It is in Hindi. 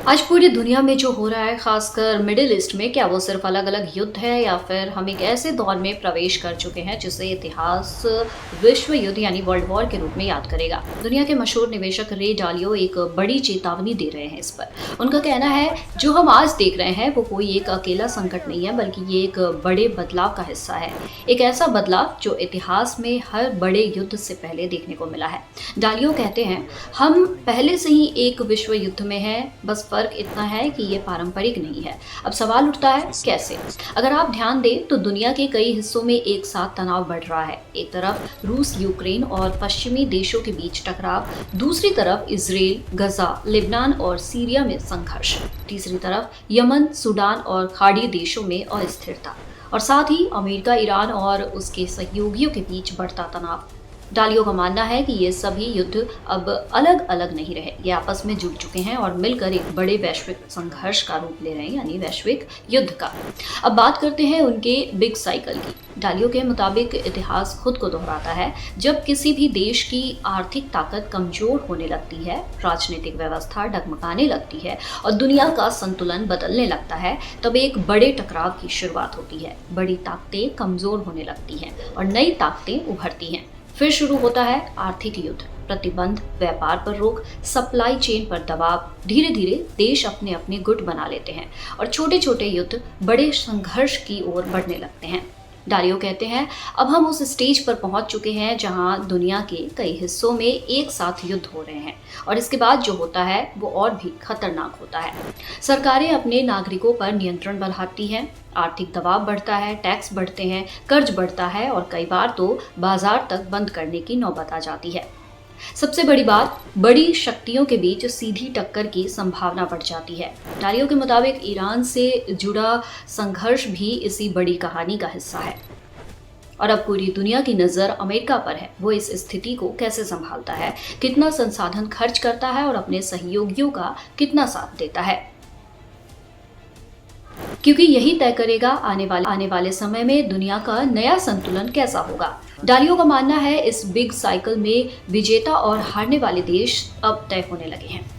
आज पूरी दुनिया में जो हो रहा है, खासकर मिडिल ईस्ट में, क्या वो सिर्फ अलग अलग युद्ध है या फिर हम एक ऐसे दौर में प्रवेश कर चुके हैं जिसे इतिहास विश्व युद्ध यानी वर्ल्ड वॉर के रूप में याद करेगा। दुनिया के मशहूर निवेशक रे डालियो एक बड़ी चेतावनी दे रहे हैं इस पर। उनका कहना है जो हम आज देख रहे हैं वो कोई एक अकेला संकट नहीं है, बल्कि ये एक बड़े बदलाव का हिस्सा है। एक ऐसा बदलाव जो इतिहास में हर बड़े युद्ध से पहले देखने को मिला है। डालियो कहते हैं हम पहले से ही एक विश्व युद्ध में हैं, बस फर्क इतना है कि ये पारंपरिक नहीं है। अब सवाल उठता है कैसे? अगर आप ध्यान दें तो दुनिया के कई हिस्सों में एक साथ तनाव बढ़ रहा है। एक तरफ रूस यूक्रेन और पश्चिमी देशों के बीच टकराव, दूसरी तरफ इजराइल, गजा, लेबनान और सीरिया में संघर्ष, तीसरी तरफ यमन, सूडान और खाड़ी देशों में अस्थिरता, और साथ ही अमेरिका, ईरान और उसके सहयोगियों के बीच बढ़ता तनाव। डालियो का मानना है कि ये सभी युद्ध अब अलग अलग नहीं रहे, ये आपस में जुड़ चुके हैं और मिलकर एक बड़े वैश्विक संघर्ष का रूप ले रहे हैं, यानी वैश्विक युद्ध का। अब बात करते हैं उनके बिग साइकिल की। डालियो के मुताबिक इतिहास खुद को दोहराता है। जब किसी भी देश की आर्थिक ताकत कमजोर होने लगती है, राजनीतिक व्यवस्था डगमगाने लगती है और दुनिया का संतुलन बदलने लगता है, तब एक बड़े टकराव की शुरुआत होती है। बड़ी ताकतें कमजोर होने लगती हैं और नई ताकतें उभरती हैं। फिर शुरू होता है आर्थिक युद्ध, प्रतिबंध, व्यापार पर रोक, सप्लाई चेन पर दबाव। धीरे धीरे देश अपने अपने गुट बना लेते हैं और छोटे छोटे युद्ध बड़े संघर्ष की ओर बढ़ने लगते हैं। डालियो कहते हैं अब हम उस स्टेज पर पहुंच चुके हैं जहां दुनिया के कई हिस्सों में एक साथ युद्ध हो रहे हैं, और इसके बाद जो होता है वो और भी खतरनाक होता है। सरकारें अपने नागरिकों पर नियंत्रण बढ़ाती हैं, आर्थिक दबाव बढ़ता है, टैक्स बढ़ते हैं, कर्ज बढ़ता है और कई बार तो बाजार तक बंद करने की नौबत आ जाती है। सबसे बड़ी बात, बड़ी शक्तियों के बीच सीधी टक्कर की संभावना बढ़ जाती है। डालियो के मुताबिक ईरान से जुड़ा संघर्ष भी इसी बड़ी कहानी का हिस्सा है। और अब पूरी दुनिया की नज़र अमेरिका पर है। वो इस स्थिति को कैसे संभालता है, कितना संसाधन खर्च करता है और अपने सहयोगियों का कितना साथ देता है, क्योंकि यही तय करेगा आने वाले समय में दुनिया का नया संतुलन कैसा होगा। डालियो का मानना है इस बिग साइकिल में विजेता और हारने वाले देश अब तय होने लगे हैं।